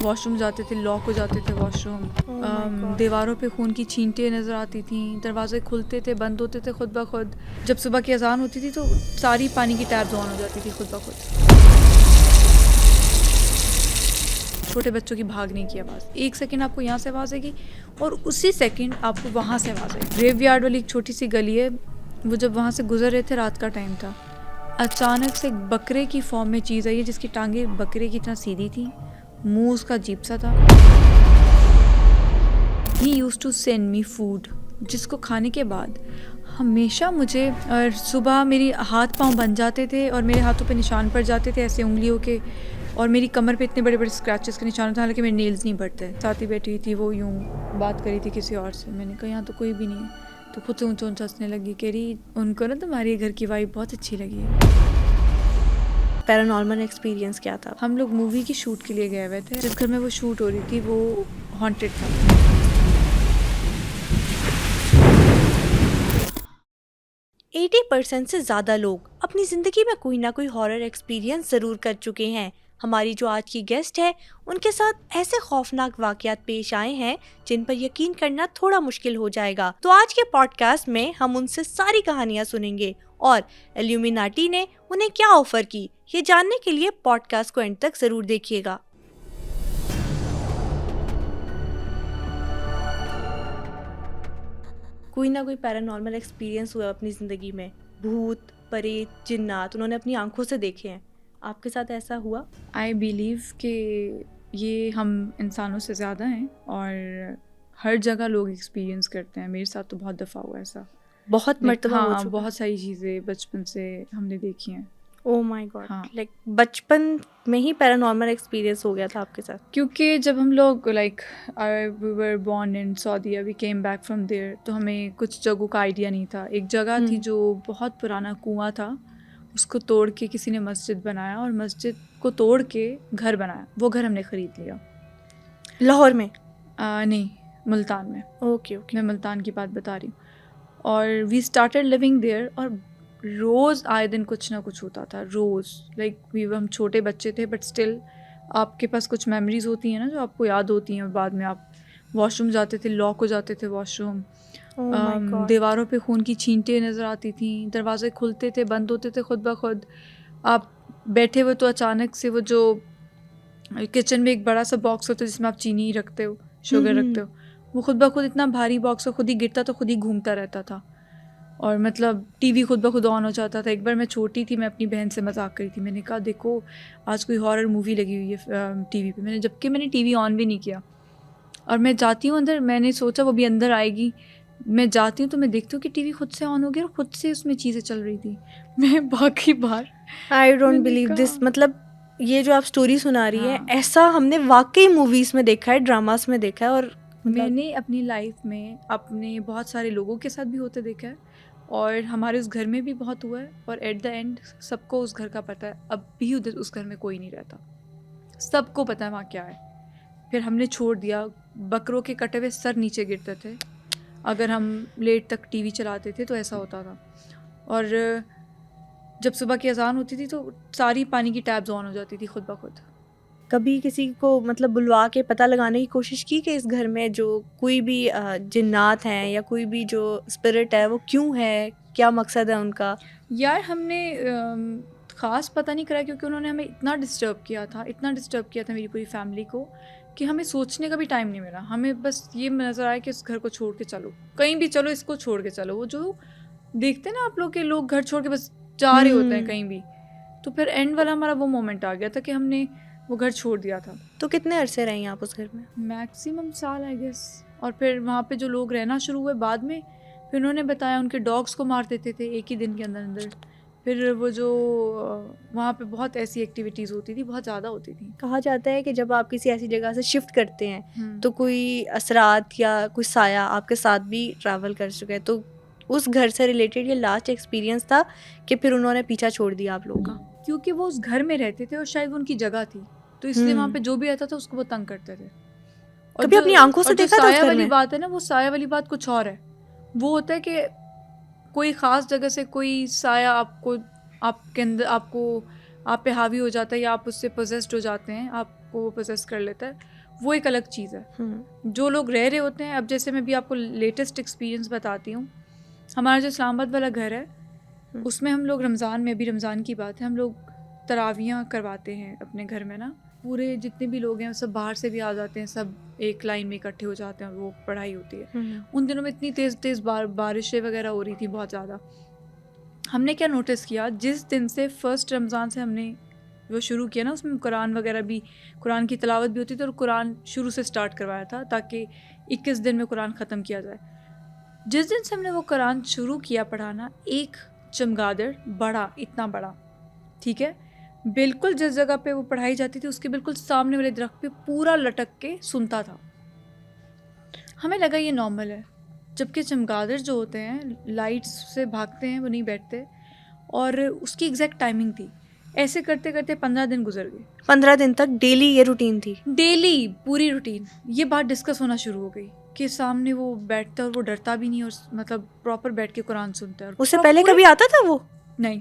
Wash room جاتے تھے lock ہو جاتے تھے واش روم، دیواروں پہ خون کی چھینٹیں نظر آتی تھیں، دروازے کھلتے تھے بند ہوتے تھے خود بخود، جب صبح کی اذان ہوتی تھی تو ساری پانی کی ٹیپز آن ہو جاتی تھی خود بخود، چھوٹے بچوں کی بھاگنے کی آواز، ایک سیکنڈ آپ کو یہاں سے آواز آئے گی اور اسی سیکنڈ آپ کو وہاں سے آواز آئے گی۔ گریو یارڈ والی ایک چھوٹی سی گلی ہے، وہ جب وہاں سے گزر رہے تھے رات کا ٹائم تھا، اچانک سے ایک بکرے کی فارم میں چیز آئی ہے جس کی ٹانگیں بکرے کی طرح سیدھی تھیں، منہ اس کا عجیب سا تھا۔ He use to send me food, جس کو کھانے کے بعد ہمیشہ مجھے صبح میری ہاتھ پاؤں بن جاتے تھے اور میرے ہاتھوں پہ نشان پڑ جاتے تھے ایسے انگلیوں کے، اور میری کمر پہ اتنے بڑے بڑے اسکریچز کے نشان ہوتے ہیں، حالانکہ میرے نیلز نہیں بڑھتے۔ ساتھ ہی بیٹھی ہوئی تھی، وہ یوں بات کری تھی کسی اور سے، میں نے کہا یہاں تو کوئی بھی نہیں ہے، تو خود سے اونچا اونچا ہنسنے لگی، کہہ رہی ان کو نا تمہاری گھر کی وائب بہت اچھی لگی ہے۔ پیرانارمل ایکسپیرینس کیا تھا؟ ہم لوگ مووی کی شوٹ کے لیے گئے ہوئے تھے، جس گھر میں وہ شوٹ ہو رہی تھی وہ ہانٹڈ تھا۔ 80% سے زیادہ لوگ اپنی زندگی میں کوئی نہ کوئی ہارر ایکسپیرینس ضرور کر چکے ہیں۔ ہماری جو آج کی گیسٹ ہے ان کے ساتھ ایسے خوفناک واقعات پیش آئے ہیں جن پر یقین کرنا تھوڑا مشکل ہو جائے گا۔ تو آج کے پوڈ کاسٹ میں ہم ان سے ساری کہانیاں سنیں گے اور ایلیومیناٹی نے انہیں کیا آفر کی، یہ جاننے کے لیے پوڈ کاسٹ کو اینڈ تک ضرور دیکھیے گا۔ کوئی نہ کوئی پیرانارمل ایکسپیرینس ہوا اپنی زندگی میں، بھوت پریت جنات انہوں نے اپنی آنکھوں سے دیکھے ہیں، آپ کے ساتھ ایسا ہوا؟ آئی بیلیو کہ یہ ہم انسانوں سے زیادہ ہیں اور ہر جگہ لوگ ایکسپیرینس کرتے ہیں، میرے ساتھ تو بہت دفعہ ہوا ایسا، بہت مرتبہ ہو ہاں چکا؟ بہت ساری چیزیں بچپن سے ہم نے دیکھی ہیں۔ او مائی گاڈ، ہاں، لائک بچپن میں ہی پیرانارمل ایکسپیرینس ہو گیا تھا آپ کے ساتھ؟ کیونکہ جب ہم لوگ وی ور بورن ان سعودیہ، we came back from there, تو ہمیں کچھ جگہوں کا آئیڈیا نہیں تھا۔ ایک جگہ تھی جو بہت پرانا کنواں تھا، اس کو توڑ کے کسی نے مسجد بنایا اور مسجد کو توڑ کے گھر بنایا، وہ گھر ہم نے خرید لیا۔ لاہور میں؟ نہیں، ملتان میں۔ Okay okay. میں ملتان کی بات بتا رہی ہوں، اور وی اسٹارٹیڈ لیونگ دیئر، اور روز آئے دن کچھ نہ کچھ ہوتا تھا، روز ہم چھوٹے بچے تھے بٹ اسٹل آپ کے پاس کچھ میموریز ہوتی ہیں نا جو آپ کو یاد ہوتی ہیں، اور بعد میں آپ واش روم جاتے تھے لاک ہو جاتے تھے واش روم، دیواروں پہ خون کی چھینٹیں نظر آتی تھیں، دروازے کھلتے تھے بند ہوتے تھے خود بخود، آپ بیٹھے ہوئے تو اچانک سے وہ جو کچن میں ایک بڑا سا باکس ہوتا ہے جس میں آپ چینی رکھتے ہو، شوگر رکھتے ہو، وہ خود بخود اتنا بھاری باکس خود ہی گرتا تو خود ہی گھومتا رہتا تھا، اور مطلب ٹی وی خود بخود آن ہو جاتا تھا۔ ایک بار میں چھوٹی تھی، میں اپنی بہن سے مذاق کری تھی، میں نے کہا دیکھو آج کوئی ہارر مووی لگی ہوئی ہے ٹی وی پہ، جبکہ میں نے ٹی وی آن بھی نہیں کیا، اور میں جاتی ہوں اندر، میں نے سوچا وہ بھی اندر آئے گی، میں جاتی ہوں تو میں دیکھتی ہوں کہ ٹی وی خود سے آن ہو گیا اور خود سے اس میں چیزیں چل رہی تھی۔ میں باقی بار آئی ڈونٹ بلیو دس، مطلب یہ جو آپ اسٹوری سنا رہی ہے ایسا ہم نے واقعی موویز میں دیکھا ہے، ڈراماز میں دیکھا ہے، اور میں نے اپنی لائف میں اپنے بہت سارے لوگوں کے ساتھ بھی ہوتے دیکھا ہے، اور ہمارے اس گھر میں بھی بہت ہوا ہے، اور ایٹ دا اینڈ سب کو اس گھر کا پتہ ہے، اب بھی ادھر اس گھر میں کوئی نہیں رہتا، سب کو پتہ ہے وہاں کیا ہے۔ پھر ہم نے چھوڑ دیا، بکروں کے کٹے ہوئے سر نیچے گرتے تھے اگر ہم لیٹ تک ٹی وی چلاتے تھے، تو ایسا ہوتا تھا، اور جب صبح کی اذان ہوتی تھی تو ساری پانی کی ٹیپز آن ہو جاتی تھی خود بخود۔ کبھی کسی کو مطلب بلوا کے پتہ لگانے کی کوشش کی کہ اس گھر میں جو کوئی بھی جنات ہیں یا کوئی بھی جو اسپرٹ ہے وہ کیوں ہے، کیا مقصد ہے ان کا؟ یار ہم نے خاص پتہ نہیں کرا، کیونکہ انہوں نے ہمیں اتنا ڈسٹرب کیا تھا میری پوری فیملی کو، کہ ہمیں سوچنے کا بھی ٹائم نہیں ملا، ہمیں بس یہ نظر آیا کہ اس گھر کو چھوڑ کے چلو، کہیں بھی چلو، اس کو چھوڑ کے چلو۔ وہ جو دیکھتے نا آپ لوگ کہ لوگ گھر چھوڑ کے بس جا رہے ہوتے ہیں کہیں بھی، تو پھر اینڈ والا ہمارا وہ مومنٹ آ گیا تھا کہ ہم نے وہ گھر چھوڑ دیا تھا۔ تو کتنے عرصے رہی آپ اس گھر میں؟ میکسیمم سال آئی گیس، اور پھر وہاں پہ جو لوگ رہنا شروع ہوئے بعد میں، پھر انہوں نے بتایا ان کے ڈاگس کو مار دیتے تھے ایک ہی دن کے اندر۔ پھر وہ جو وہاں پہ بہت ایسی ایکٹیویٹیز ہوتی تھی، بہت زیادہ ہوتی تھیں۔ کہا جاتا ہے کہ جب آپ کسی ایسی جگہ سے شفٹ کرتے ہیں تو کوئی اثرات یا کوئی سایہ آپ کے ساتھ بھی ٹریول کر چکا ہے، تو اس گھر سے ریلیٹڈ یہ لاسٹ ایکسپیرینس تھا کہ پھر انہوں نے پیچھا چھوڑ دیا آپ لوگوں کا؟ کیونکہ وہ اس گھر میں رہتے تھے اور شاید وہ ان کی جگہ تھی، تو اس لیے وہاں پہ جو بھی آتا تھا اس کو وہ تنگ کرتے تھے۔ کبھی اپنی آنکھوں سے دیکھا تھا اس گھر میں؟ والی بات ہے نا، وہ سایہ والی بات کچھ اور ہے، وہ ہوتا ہے کہ کوئی خاص جگہ سے کوئی سایہ آپ کے اندر آپ پہ حاوی ہو جاتا ہے، یا آپ اس سے پوزیسڈ ہو جاتے ہیں، آپ کو وہ پوزیس کر لیتا ہے وہ ایک الگ چیز ہے. جو لوگ رہ رہے ہوتے ہیں, اب جیسے میں بھی آپ کو لیٹسٹ ایکسپیرینس بتاتی ہوں. ہمارا جو اسلام آباد والا گھر ہے اس میں ہم لوگ رمضان میں بھی, رمضان کی بات ہے, ہم لوگ تراویاں کرواتے ہیں اپنے گھر میں نا. پورے جتنے بھی لوگ ہیں سب باہر سے بھی آ جاتے ہیں, سب ایک لائن میں اکٹھے ہو جاتے ہیں اور وہ پڑھائی ہوتی ہے. ان دنوں میں اتنی تیز تیز بارشیں وغیرہ ہو رہی تھی بہت زیادہ. ہم نے کیا نوٹس کیا, جس دن سے فرسٹ رمضان سے ہم نے وہ شروع کیا نا, اس میں قرآن وغیرہ بھی, قرآن کی تلاوت بھی ہوتی تھی اور قرآن شروع سے سٹارٹ کروایا تھا تاکہ 21 دن میں قرآن ختم کیا جائے. جس دن سے ہم نے وہ قرآن شروع کیا پڑھانا, ایک چمگادڑ بڑا, اتنا بڑا, ٹھیک ہے, بالکل جس جگہ پہ وہ پڑھائی جاتی تھی اس کے بالکل سامنے والے درخت پہ پورا لٹک کے سنتا تھا. ہمیں لگا یہ نارمل ہے, جبکہ چمگادڑ جو ہوتے ہیں لائٹس سے بھاگتے ہیں, وہ نہیں بیٹھتے, اور اس کی ایگزیکٹ ٹائمنگ تھی. ایسے کرتے کرتے 15 دن گزر گئے. 15 دن تک ڈیلی یہ روٹین تھی, ڈیلی پوری روٹین. یہ بات ڈسکس ہونا شروع ہو گئی کہ سامنے وہ بیٹھتا ہے اور وہ ڈرتا بھی نہیں, اور مطلب پراپر بیٹھ کے قرآن سنتا ہے. اس سے پہلے کبھی آتا تھا وہ؟ نہیں.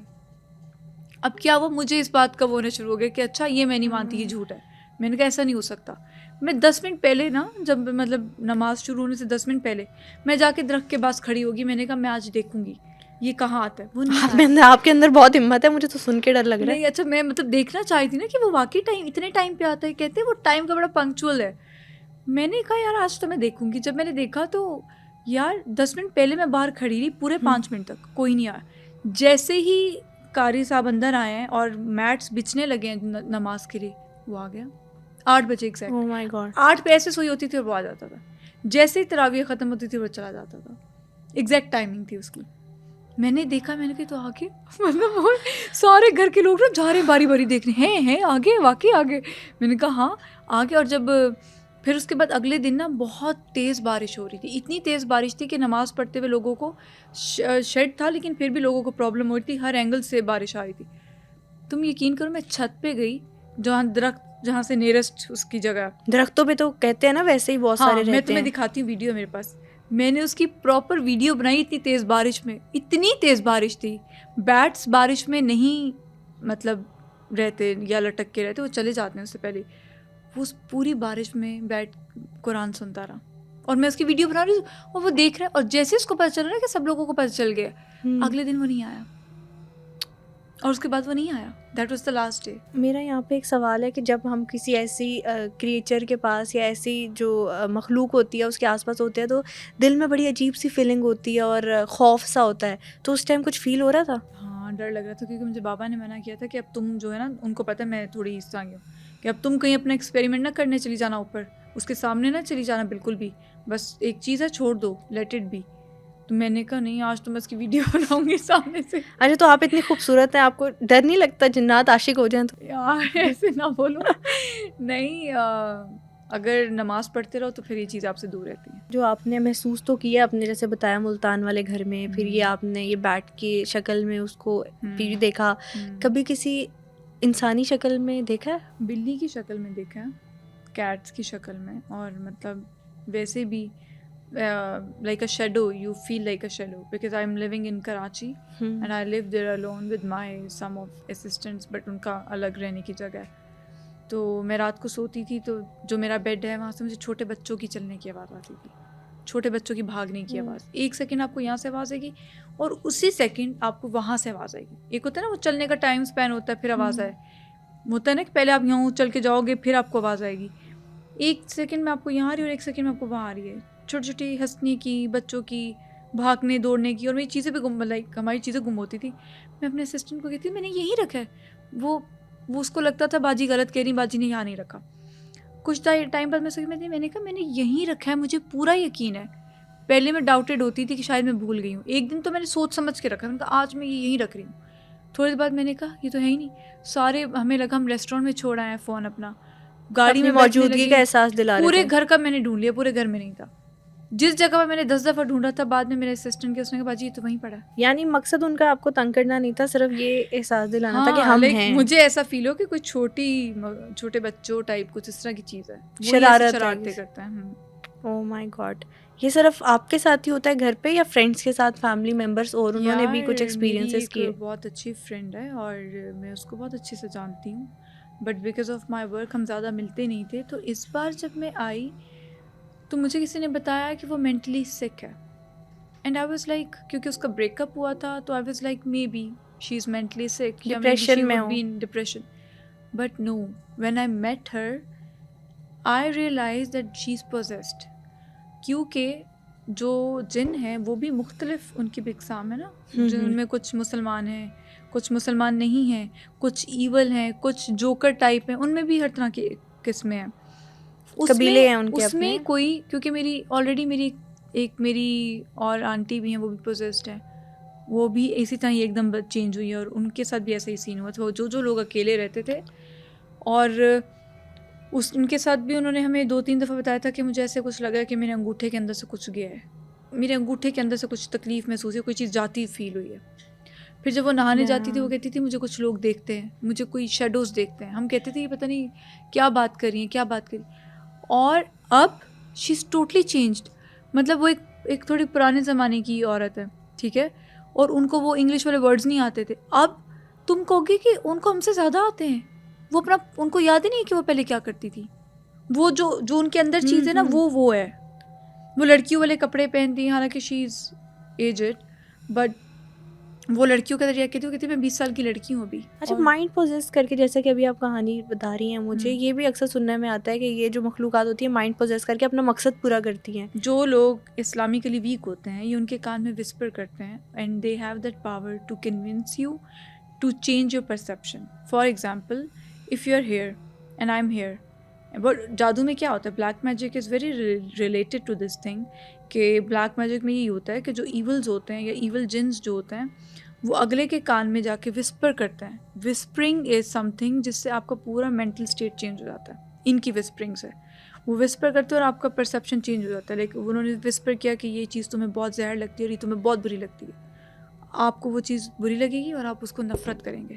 اب کیا وہ مجھے اس بات کا وہ ہونا شروع ہو گیا کہ اچھا یہ میں نہیں مانتی, یہ جھوٹ ہے. میں نے کہا ایسا نہیں ہو سکتا. میں 10 منٹ پہلے نا, جب مطلب نماز شروع ہونے سے 10 منٹ پہلے میں جا کے درخت کے پاس کھڑی ہوگی, میں نے کہا میں آج دیکھوں گی یہ کہاں آتا ہے. وہ نہیں, آپ کے اندر بہت ہمت ہے, مجھے تو سن کے ڈر لگ رہا ہے. نہیں اچھا, میں مطلب دیکھنا چاہی تھی نا کہ وہ واقعی ٹائم اتنے ٹائم پہ آتا ہے. کہتے ہیں وہ ٹائم کا بڑا پنکچوئل ہے. میں نے کہا یار آج تو میں دیکھوں گی. جب میں نے دیکھا تو یار 10 منٹ پہلے میں باہر کھڑی رہی, پورے 5 منٹ تک کوئی نہیں آیا. جیسے ہی قاری صاحب اندر آئے ہیں اور میٹس بچھنے لگے ہیں نماز کے لیے, وہ آ گیا 8 بجے ایگزیکٹ. Oh my God. 8 پہ ایسے سوئی ہوتی تھی اور وہ آ جاتا تھا. جیسے ہی تراویح ختم ہوتی تھی وہ چلا جاتا تھا. ایگزیکٹ ٹائمنگ تھی اس کی. میں نے دیکھا, میں نے کہا تو آگے, مطلب وہ سارے گھر کے لوگ نا جا رہے باری باری دیکھ رہے ہیں آگے, واقعی آگے. میں نے کہا ہاں آگے. اور جب پھر اس کے بعد اگلے دن نا بہت تیز بارش ہو رہی تھی. اتنی تیز بارش تھی کہ نماز پڑھتے ہوئے لوگوں کو شیڈ تھا لیکن پھر بھی لوگوں کو پرابلم ہو رہی تھی, ہر اینگل سے بارش آ رہی تھی. تم یقین کرو میں چھت پہ گئی جہاں درخت, جہاں سے نیرسٹ اس کی جگہ. درختوں پہ تو کہتے ہیں نا ویسے ہی بہت سارے رہتے ہیں. میں تمہیں دکھاتی ہوں ویڈیو میرے پاس. میں نے اس کی پراپر ویڈیو بنائی اتنی تیز بارش میں. اتنی تیز بارش تھی. بیٹس بارش میں نہیں مطلب رہتے یا لٹک کے رہتے, وہ چلے جاتے ہیں اس سے پہلے. وہ اس پوری بارش میں بیٹھ قرآن سنتا رہا, اور میں اس کی ویڈیو بنا رہی ہوں اور وہ دیکھ رہا ہے. اور جیسے اس کو پتہ چل رہا ہے کہ سب لوگوں کو پتہ چل گیا, اگلے دن وہ نہیں آیا اور اس کے بعد وہ نہیں آیا. That was the last day. میرا یہاں پہ ایک سوال ہے کہ جب ہم کسی ایسی کریچر کے پاس یا ایسی جو مخلوق ہوتی ہے اس کے آس پاس ہوتے ہیں تو دل میں بڑی عجیب سی فیلنگ ہوتی ہے اور خوف سا ہوتا ہے, تو اس ٹائم کچھ فیل ہو رہا تھا؟ ہاں ڈر لگ رہا تھا, کیونکہ مجھے بابا نے منع کیا تھا کہ اب تم جو ہے نا, ان کو پتہ ہے میں تھوڑی اس طرح کی ہوں, کہ اب تم کہیں اپنا ایکسپیریمنٹ نہ کرنے چلی جانا اوپر, اس کے سامنے نہ چلی جانا بالکل بھی. بس ایک چیز ہے, چھوڑ دو, لیٹ اٹ بی. تو میں نے کہا نہیں, آج تو میں اس کی ویڈیو بناؤں گی سامنے سے. اچھا, تو آپ اتنی خوبصورت ہیں, آپ کو ڈر نہیں لگتا جنات عاشق ہو جائیں تو؟ یار ایسے نہ بولو. نہیں, اگر نماز پڑھتے رہو تو پھر یہ چیز آپ سے دور رہتی ہے. جو آپ نے محسوس تو کیا, آپ نے جیسے بتایا ملتان والے گھر میں, پھر یہ آپ نے یہ بیٹ کی شکل میں اس کو بھی دیکھا, کبھی کسی انسانی شکل میں دیکھا ہے؟ بلی کی شکل میں دیکھا, کیٹس کی شکل میں, اور مطلب ویسے بھی like a shadow, you feel like a shadow because I'm living in Karachi and I live there alone with my some of assistants, but ان کا الگ رہنے کی جگہ ہے. تو میں رات کو سوتی تھی تو جو میرا بیڈ ہے وہاں سے مجھے چھوٹے بچوں کی چلنے کی آواز آتی تھی, چھوٹے بچوں کی بھاگنے کی آواز. ایک سیکنڈ آپ کو یہاں سے آواز آئے گی اور اسی سیکنڈ آپ کو وہاں سے آواز آئے گی. ایک ہوتا ہے نا وہ چلنے کا ٹائم اسپین ہوتا ہے, پھر آواز آئے, ہوتا ہے نا کہ پہلے آپ یہاں چل کے جاؤ گے پھر آپ کو آواز آئے گی. ایک سیکنڈ میں آپ کو یہاں آ رہی ہے اور ایک سیکنڈ میں آپ کو وہاں آ رہی ہے. چھوٹی چھوٹی ہنسنے کی, بچوں کی بھاگنے دوڑنے کی, اور میری چیزیں بھی گم, لائک ہماری چیزیں گم ہوتی تھی. میں اپنے اسسٹنٹ کو کہتی میں نے یہیں رکھا ہے. وہ اس کو لگتا تھا باجی غلط کہہ رہی, باجی نے یہاں نہیں رکھا. کچھ ٹائم بعد میں نے کہا میں نے یہیں رکھا ہے, مجھے پورا یقین ہے. پہلے میں ڈاؤٹیڈ ہوتی تھی کہ شاید میں بھول گئی ہوں. ایک دن تو میں نے سوچ سمجھ کے رکھا, میں نے کہا آج میں یہ یہیں رکھ رہی ہوں. تھوڑی دیر بعد میں نے کہا یہ تو ہے ہی نہیں. سارے ہمیں لگا ہم ریسٹورینٹ میں چھوڑ آئے ہیں فون اپنا, گاڑی میں موجودگی کا احساس دلا رہے پورے گھر کا میں نے ڈھونڈ لیا, پورے گھر میں نہیں تھا. جس جگہ پر میں نے 10 دفعہ ڈھونڈا تھا, بعد میں میرے اسسٹنٹ کے اس نے کہا باجی یہ تو وہیں پڑا. یعنی مقصد ان کا آپ کو تنگ کرنا نہیں تھا, صرف یہ احساس دلانا تھا کہ ہم ہیں. مجھے ایسا فیل ہو کہ کوئی چھوٹے بچوں ٹائپ کچھ اس طرح کی چیز ہے, شرارتیں کرتے ہیں. او مائی گاڈ. یہ صرف آپ کے ساتھ ہی ہوتا ہے گھر پہ یا فرینڈس کے ساتھ, فیملی ممبرس اور انہوں نے بھی کچھ ایکسپیرینسز کیے؟ بہت اچھی فرینڈ ہے اور میں اس کو بہت اچھے سے جانتی ہوں, but because of my work ہم زیادہ ملتے نہیں تھے. تو اس بار جب میں آئی تو مجھے کسی نے بتایا کہ وہ مینٹلی سک ہے. اینڈ آئی واز لائک, کیونکہ اس کا بریک اپ ہوا تھا تو I was like maybe she is mentally sick یا مے بی شی ڈپریشن میں وڈ ہو. Be in depression. But no, when I met her I realise that she is possessed. کیونکہ جو جن ہیں وہ بھی مختلف ان کی بھی اقسام ہے نا, جن میں کچھ مسلمان ہیں, کچھ مسلمان نہیں ہیں, کچھ ایول ہیں, کچھ جوکر ٹائپ ہیں, ان میں بھی ہر طرح کی قسمیں ہیں. قبیلے ہیں ان کے اس میں اپنے. کوئی, کیونکہ میری آلریڈی میری اور آنٹی بھی ہیں, وہ بھی پوزیسڈ ہیں, وہ بھی اسی طرح ہی ایک دم چینج ہوئی ہے, اور ان کے ساتھ بھی ایسا ہی سین ہوا تھا. جو لوگ اکیلے رہتے تھے, اور ان کے ساتھ بھی انہوں نے ہمیں 2-3 دفعہ بتایا تھا کہ مجھے ایسے کچھ لگا ہے کہ میرے انگوٹھے کے اندر سے کچھ گیا ہے, میرے انگوٹھے کے اندر سے کچھ تکلیف محسوس ہے, کوئی چیز جاتی فیل ہوئی ہے. پھر جب وہ نہانے جاتی تھی وہ کہتی تھی مجھے کچھ لوگ دیکھتے ہیں, مجھے کوئی شیڈوز دیکھتے ہیں. ہم کہتے تھے یہ پتہ نہیں کیا بات کر رہی ہیں, کیا بات کر رہی. اور اب شی از ٹوٹلی چینجڈ. مطلب وہ ایک تھوڑی پرانے زمانے کی عورت ہے, ٹھیک ہے, اور ان کو وہ انگلش والے ورڈز نہیں آتے تھے. اب تم کہو گے کہ ان کو ہم سے زیادہ آتے ہیں. وہ ان کو یاد ہی نہیں کہ وہ پہلے کیا کرتی تھی. وہ جو ان کے اندر چیز ہے نا, وہ ہے. وہ لڑکیوں والے کپڑے پہنتی ہیں, حالانکہ شی از ایجڈ, بٹ وہ لڑکیوں کا طریقہ کہتی میں 20 سال کی لڑکی ہوں ابھی. اچھا, مائنڈ پوزیس کر کے, جیسا کہ ابھی آپ کہانی بتا رہی ہیں مجھے, یہ بھی اکثر سننے میں آتا ہے کہ یہ جو مخلوقات ہوتی ہیں مائنڈ پوزیس کر کے اپنا مقصد پورا کرتی ہیں. جو لوگ اسلامکلی ویک ہوتے ہیں یہ ان کے کان میں وسپر کرتے ہیں, and they have that power to convince you to change your perception. For example, if you are here and I am here. But جادو میں کیا ہوتا ہے, black magic is very related to this thing, کہ black magic میں یہی ہوتا ہے کہ جو ایولز ہوتے ہیں یا ایول جنس جو ہوتے ہیں وہ اگلے کے کان میں جا کے وسپر کرتے ہیں. وسپرنگ از سم تھنگ جس سے آپ کا پورا مینٹل اسٹیٹ چینج ہو جاتا ہے. ان کی وسپرنگ سے وہ وسپر کرتے ہیں اور آپ کا پرسیپشن چینج ہو جاتا ہے. لیکن انہوں نے وسپر کیا کہ یہ چیز تمہیں بہت زہر لگتی ہے اور یہ تمہیں بہت بری لگتی ہے. آپ کو وہ چیز بری لگے گی اور آپ اس کو نفرت کریں گے,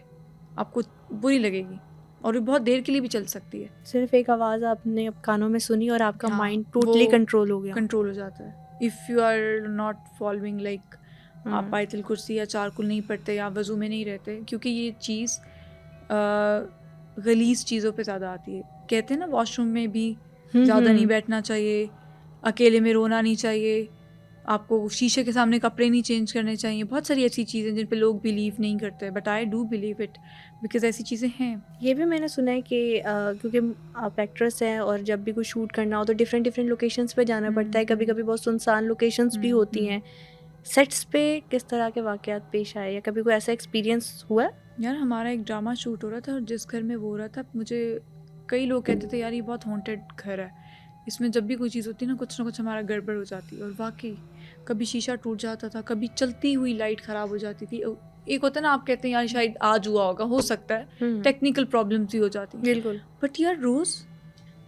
آپ کو بری لگے گی, اور وہ بہت دیر کے لیے بھی چل سکتی ہے. صرف ایک آواز آپ نے کانوں میں سنی اور آپ کا مائنڈ ٹوٹلی کنٹرول ہو گیا. کنٹرول ہو جاتا ہے. If you are not following like, آپ آیت الکرسی یا 4 کل نہیں پڑھتے یا وضو میں نہیں رہتے, کیونکہ یہ چیز غلیظ چیزوں پہ زیادہ آتی ہے. کہتے ہیں نا واش روم میں بھی زیادہ نہیں بیٹھنا چاہیے, اکیلے میں رونا نہیں چاہیے, آپ کو شیشے کے سامنے کپڑے نہیں چینج کرنے چاہیے. بہت ساری ایسی چیزیں جن پہ لوگ بلیو نہیں کرتے, but I do believe it because ایسی چیزیں ہیں. یہ بھی میں نے سنا ہے کہ کیونکہ آپ ایکٹریس ہیں اور جب بھی کوئی شوٹ کرنا ہو تو ڈفرینٹ لوکیشنس پہ جانا پڑتا ہے, کبھی کبھی بہت سنسان لوکیشنس بھی ہوتی ہیں. سیٹس پہ کس طرح کے واقعات پیش آئے, یا کبھی کوئی ایسا ایکسپیرینس ہوا ہے؟ یار ہمارا ایک ڈرامہ شوٹ ہو رہا تھا, اور جس گھر میں وہ ہو رہا تھا, مجھے کئی لوگ کہتے تھے یار یہ بہت ہانٹیڈ گھر ہے, اس میں جب بھی کوئی چیز ہوتی ہے نا کچھ نہ کچھ ہمارا گڑبڑ ہو جاتی ہے. اور واقعی کبھی شیشہ ٹوٹ جاتا تھا, کبھی چلتی ہوئی لائٹ خراب ہو جاتی تھی. ایک ہوتا ہے نا, آپ کہتے ہیں یار شاید آج ہوا ہوگا, ہو سکتا ہے, ٹیکنیکل پرابلمس بھی ہو جاتی ہیں. بالکل. بٹ یار روز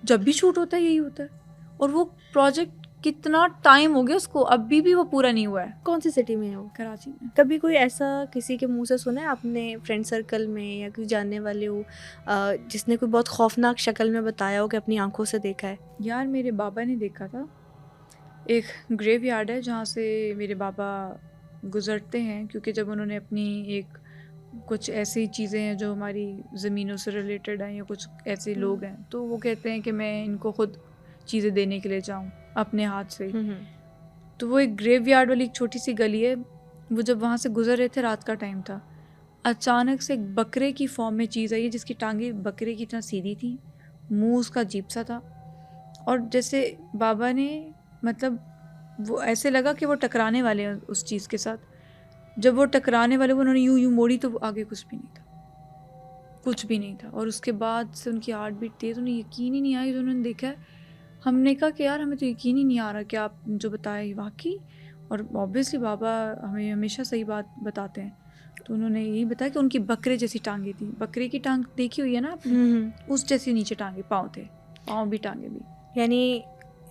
جب بھی شوٹ ہوتا ہے یہی ہوتا ہے. اور وہ پروجیکٹ کتنا ٹائم ہو گیا اس کو, ابھی بھی وہ پورا نہیں ہوا ہے. کون سی سٹی میں ہے وہ؟ کراچی میں. کبھی کوئی ایسا کسی کے منہ سے سنا ہے آپ نے فرینڈ سرکل میں, یا کوئی جاننے والے ہو جس نے کوئی بہت خوفناک شکل میں بتایا ہو کہ اپنی آنکھوں سے دیکھا ہے؟ یار میرے بابا نے دیکھا تھا. ایک گریو یارڈ ہے جہاں سے میرے بابا گزرتے ہیں, کیونکہ جب انہوں نے اپنی ایک کچھ ایسی چیزیں ہیں جو ہماری زمینوں سے ریلیٹڈ ہیں, یا کچھ ایسے لوگ ہیں, تو وہ کہتے ہیں کہ میں ان کو خود چیزیں دینے کے لیے جاؤں اپنے ہاتھ سے. تو وہ ایک گریو یارڈ والی ایک چھوٹی سی گلی ہے, وہ جب وہاں سے گزر رہے تھے, رات کا ٹائم تھا, اچانک سے ایک بکرے کی فارم میں چیز آئی جس کی ٹانگیں بکرے کی طرح سیدھی تھیں, منہ اس کا عجیب سا تھا, اور جیسے بابا نے مطلب وہ ایسے لگا کہ وہ ٹکرانے والے ہیں اس چیز کے ساتھ. جب وہ ٹکرانے والے انہوں نے یوں موڑی تو آگے کچھ بھی نہیں تھا, کچھ بھی نہیں تھا. اور اس کے بعد سے ان کی ہارٹ بیٹ تیز, انہیں یقین ہی نہیں آئی جو انہوں نے دیکھا ہے. ہم نے کہا کہ یار ہمیں تو یقین ہی نہیں آ رہا کہ آپ جو بتائے واقعی, اور اوبویسلی بابا ہمیں ہمیشہ صحیح بات بتاتے ہیں. تو انہوں نے یہی بتایا کہ ان کی بکرے جیسی ٹانگیں تھیں. بکرے کی ٹانگ دیکھی ہوئی ہے نا آپ نے, اس جیسی نیچے ٹانگیں, پاؤں تھے, پاؤں بھی ٹانگیں بھی, یعنی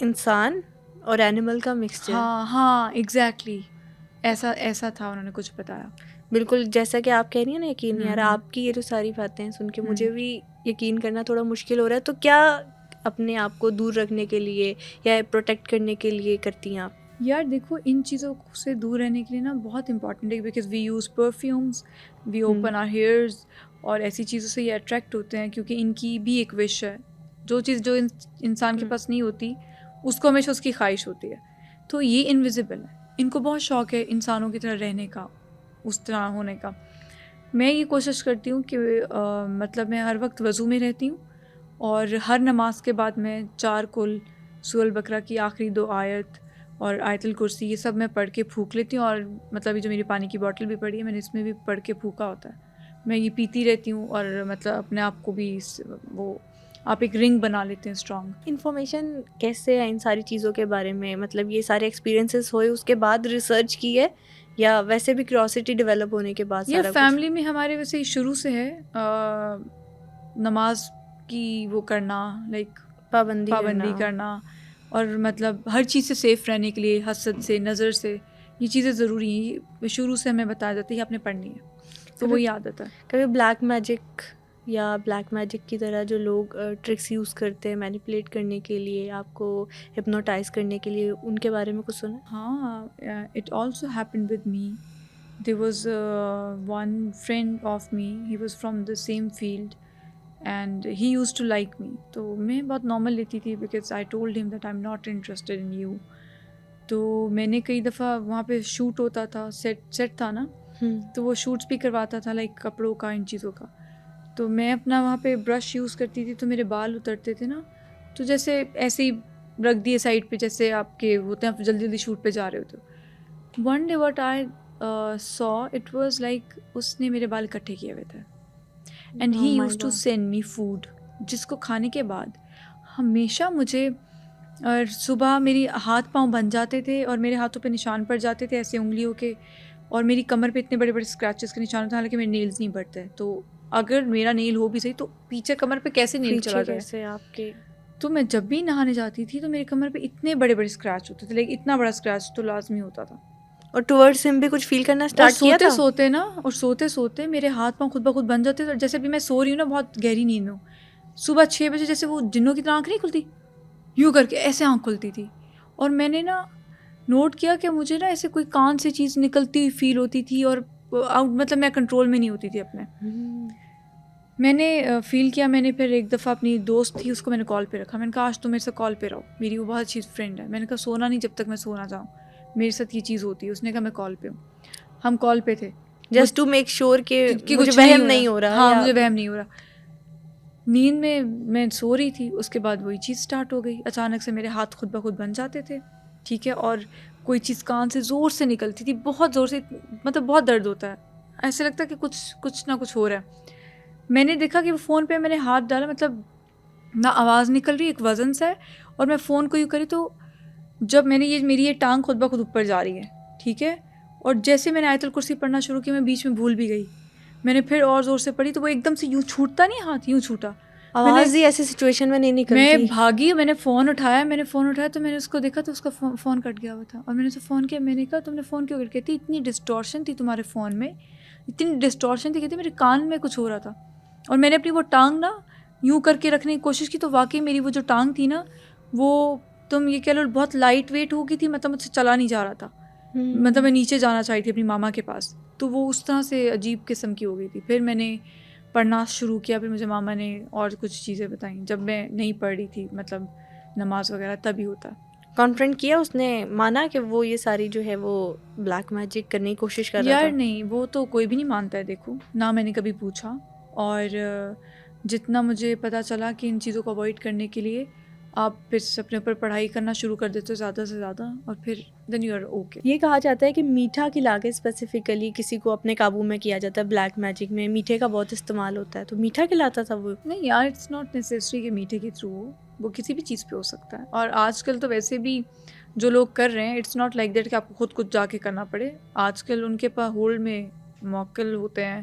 انسان اور اینیمل کا مکسچر. ہاں ایگزیکٹلی ایسا تھا, انہوں نے کچھ بتایا. بالکل جیسا کہ آپ کہہ رہی ہیں نا, یقین نہیں آ رہا. آپ کی یہ جو ساری باتیں سن کے مجھے بھی یقین کرنا تھوڑا مشکل ہو رہا ہے. تو کیا اپنے آپ کو دور رکھنے کے لیے یا پروٹیکٹ کرنے کے لیے کرتی ہیں آپ؟ یار دیکھو ان چیزوں سے دور رہنے کے لیے نا بہت امپورٹنٹ ہے, because we use perfumes, we open our hairs, اور ایسی چیزوں سے یہ اٹریکٹ ہوتے ہیں کیونکہ ان کی بھی ایک وش ہے. جو چیز جو انسان کے پاس نہیں ہوتی اس کو ہمیشہ اس کی خواہش ہوتی ہے. تو یہ انویزیبل ہے. ان کو بہت شوق ہے انسانوں کی طرح رہنے کا, اس طرح ہونے کا. میں یہ کوشش کرتی ہوں کہ مطلب میں ہر وقت وضو میں رہتی ہوں اور ہر نماز کے بعد میں 4 کل, سورہ البقرہ کی آخری 2 آیت اور آیت الکرسی یہ سب میں پڑھ کے پھونک لیتی ہوں. اور مطلب یہ جو میری پانی کی بوٹل بھی پڑی ہے میں نے اس میں بھی پڑھ کے پھونکا ہوتا ہے. میں یہ پیتی رہتی ہوں اور مطلب اپنے آپ کو بھی وہ آپ ایک رنگ بنا لیتے ہیں اسٹرانگ. انفارمیشن کیسے ہے ان ساری چیزوں کے بارے میں؟ مطلب یہ سارے ایکسپیرینسز ہوئے اس کے بعد ریسرچ کی ہے یا ویسے بھی کیوریوسٹی ڈیولپ ہونے کے بعد یہ سارا فیملی میں ہمارے ویسے ہی شروع سے ہے نماز کی وہ کرنا, لائک پابندی کرنا اور مطلب ہر چیز سے سیف رہنے کے لیے, حسد سے, نظر سے, یہ چیزیں ضروری ہیں. یہ شروع سے ہمیں بتایا جاتا ہے کہ آپ نے پڑھنی ہے, تو وہی عادت ہے. کبھی بلیک میجک یا بلیک میجک کی طرح جو لوگ ٹرکس یوز کرتے ہیں مینیپولیٹ کرنے کے لیے, آپ کو ہپنوٹائز کرنے کے لیے, ان کے بارے میں کچھ سنا؟ ہاں, it also happen with me. There was one friend of me, he was from the same field and he use to like me. تو میں بہت نارمل لیتی تھی because I told him that I am not interested in you. تو میں نے کئی دفعہ وہاں پہ شوٹ ہوتا تھا, سیٹ تھا نا, تو وہ شوٹس بھی کرواتا تھا لائک کپڑوں کا, ان چیزوں کا. تو میں اپنا وہاں پہ برش یوز کرتی تھی تو میرے بال اترتے تھے نا, تو جیسے ایسے ہی رکھ دیے سائڈ پہ جیسے آپ کے ہوتے ہیں, آپ جلدی جلدی شوٹ پہ جا رہے ہوتے ہو. One day what I saw it was like اس نے میرے بال اکٹھے کیے ہوئے تھے and he use to send me food, جس کو کھانے کے بعد ہمیشہ مجھے اور صبح میری ہاتھ پاؤں بن جاتے تھے اور میرے ہاتھوں پہ نشان پڑ جاتے تھے ایسے انگلیوں کے, اور میری کمر پہ اتنے بڑے بڑے اسکریچز کے نشان ہوتے ہیں, حالانکہ میرے نیلز نہیں بڑھتے. تو اگر میرا نیل ہو بھی صحیح تو پیچھے کمر پہ کیسے نیل چلا جائے آپ کے. تو میں جب بھی نہانے جاتی تھی تو میری کمر پہ اتنے بڑے بڑے اسکریچ ہوتے تھے, لیکن اتنا بڑا اسکریچ تو لازمی ہوتا تھا. اور ٹورڈس ہم بھی کچھ فیل کرنا اسٹارٹ کیا تھا. سوتے سوتے میرے ہاتھ پاؤں خود بخود بن جاتے تھے. جیسے ابھی میں سو رہی ہوں نا بہت گہری نیند میں ہوں, صبح 6 بجے جیسے وہ جنوں کی طرح آنکھ نہیں کھلتی, یوں کر کے ایسے آنکھ کھلتی تھی. اور میں نے نا نوٹ کیا کہ مجھے نا ایسے کوئی کان سے چیز نکلتی ہوئی فیل ہوتی تھی اور مطلب میں کنٹرول میں نہیں ہوتی تھی اپنے. میں نے فیل کیا, میں نے پھر ایک دفعہ اپنی دوست تھی اس کو میں نے کال پہ رکھا. میں نے کہا آج تو میرے سے کال پہ رہو, میری وہ بہت اچھی فرینڈ ہے. میں نے کہا سونا نہیں جب تک میں سونا جاؤں, میرے ساتھ یہ چیز ہوتی ہے. اس نے کہا میں کال پہ ہوں. ہم کال پہ تھے جسٹ ٹو میک شیور کہ کچھ وہم نہیں ہو رہا. ہاں مجھے وہم نہیں ہو رہا. نیند میں سو رہی تھی, اس کے بعد وہی چیز اسٹارٹ ہو گئی. اچانک سے میرے ہاتھ خود بخود بن جاتے تھے, ٹھیک ہے, اور کوئی چیز کان سے زور سے نکلتی تھی, بہت زور سے, مطلب بہت درد ہوتا ہے, ایسے لگتا ہے کہ کچھ نہ کچھ ہو رہا ہے. میں نے دیکھا کہ فون پہ میں نے ہاتھ ڈالا, مطلب نہ آواز نکل رہی, ایک وزن سا ہے, اور میں فون کو یوں کری تو جب میں نے میری یہ ٹانگ خود بخود اوپر جا رہی ہے, ٹھیک ہے, اور جیسے میں نے آیت الکرسی پڑھنا شروع کی میں بیچ میں بھول بھی گئی. میں نے پھر اور زور سے پڑھی تو وہ ایک دم سے یوں چھوٹتا نہیں, ہاتھ یوں چھوٹا, آواز ہی ایسی سچویشن میں نہیں نکلتی. میں بھاگی, میں نے فون اٹھایا تو میں نے اس کو دیکھا تو اس کا فون کٹ گیا ہوا تھا. اور میں نے اسے فون کیا, میں نے کہا تم نے فون کیوں کٹ کیا؟ تھی اتنی ڈسٹورشن تھی تمہارے فون میں, اتنی ڈسٹورشن تھی, کہتی میرے کان میں کچھ ہو رہا تھا. اور میں نے اپنی وہ ٹانگ نا یوں کر کے رکھنے کی کوشش کی تو واقعی میری وہ جو ٹانگ تھی نا وہ تم یہ کہہ لو بہت لائٹ ویٹ ہو گئی تھی, مطلب مجھ سے چلا نہیں جا رہا تھا, مطلب میں نیچے جانا چاہی تھی اپنی ماما کے پاس, تو وہ اس طرح سے عجیب قسم کی ہو گئی تھی. پھر میں نے پڑھنا شروع کیا, پھر مجھے ماما نے اور کچھ چیزیں بتائیں, جب میں نہیں پڑھ رہی تھی مطلب نماز وغیرہ تبھی ہوتا. کانفرنٹ کیا اس نے, مانا کہ وہ یہ ساری جو ہے وہ بلیک میجک کرنے کی کوشش کر رہا تھا؟ یار نہیں, وہ تو کوئی بھی نہیں مانتا ہے, دیکھو نہ میں نے کبھی پوچھا, اور جتنا مجھے پتہ چلا کہ ان چیزوں کو اوائڈ کرنے کے لیے آپ پھر اپنے اوپر پڑھائی کرنا شروع کر دیتے ہو زیادہ سے زیادہ, اور پھر دین یو آر اوکے. یہ کہا جاتا ہے کہ میٹھا کھلا کے اسپیسیفکلی کسی کو اپنے قابو میں کیا جاتا ہے. بلیک میجک میں میٹھے کا بہت استعمال ہوتا ہے, تو میٹھا کھلاتا تھا وہ؟ نہیں یار, اٹس ناٹ نیسیسری کہ میٹھے کے تھرو ہو, وہ کسی بھی چیز پہ ہو سکتا ہے. اور آج کل تو ویسے بھی جو لوگ کر رہے ہیں اٹس ناٹ لائک دیٹ کہ آپ کو خود کچھ جا کے کرنا پڑے. آج کل ان کے پاس ہولڈ میں موکل ہوتے ہیں,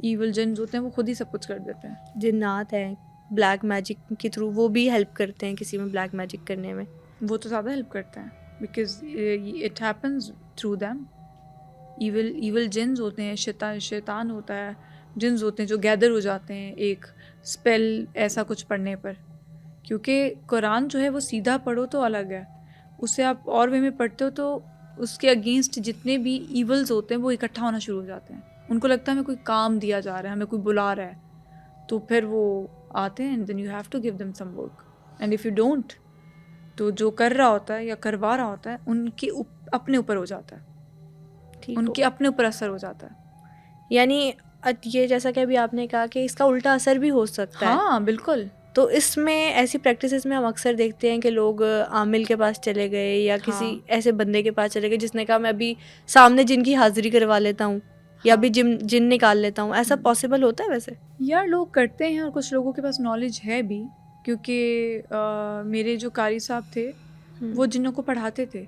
ایول جنز ہوتے ہیں, وہ خود ہی سب کچھ کر دیتے ہیں. جنات ہیں بلیک میجک کے تھرو, وہ بھی ہیلپ کرتے ہیں کسی میں بلیک میجک کرنے میں. وہ تو زیادہ ہیلپ کرتے ہیں because it happens through them. Evil جنز ہوتے ہیں, شیطان ہوتا ہے, جنز ہوتے ہیں جو گیدر ہو جاتے ہیں ایک اسپیل ایسا کچھ پڑھنے پر. کیونکہ قرآن جو ہے وہ سیدھا پڑھو تو الگ ہے, اسے آپ اور وے میں پڑھتے ہو تو اس کے اگینسٹ جتنے بھی ایولز ہوتے ہیں وہ اکٹھا ہونا شروع ہو جاتے ہیں. ان کو لگتا ہے ہمیں کوئی کام دیا جا رہا ہے, ہمیں کوئی بلا رہا ہے, تو پھر وہ آتے ہیں and then you have to give them some work, and if you don't تو جو کر رہا ہوتا ہے یا کروا رہا ہوتا ہے ان کے اپنے اوپر ہو جاتا ہے، ٹھیک ان ہو، کے اپنے اوپر اثر ہو جاتا ہے۔ یعنی یہ جیسا کہ ابھی آپ نے کہا کہ اس کا الٹا اثر بھی ہو سکتا ہے، ہاں بالکل، تو اس میں ایسی پریکٹسز میں ہم اکثر دیکھتے ہیں کہ لوگ عامل کے پاس چلے گئے یا کسی ہاں ایسے بندے کے پاس چلے گئے جس نے کہا میں ابھی سامنے جن کی حاضری کروا لیتا ہوں یا ابھی جن نکال لیتا ہوں، ایسا پاسبل ہوتا ہے ویسے؟ یار لوگ کرتے ہیں اور کچھ لوگوں کے پاس نالج ہے بھی، کیونکہ میرے جو قاری صاحب تھے وہ جنوں کو پڑھاتے تھے،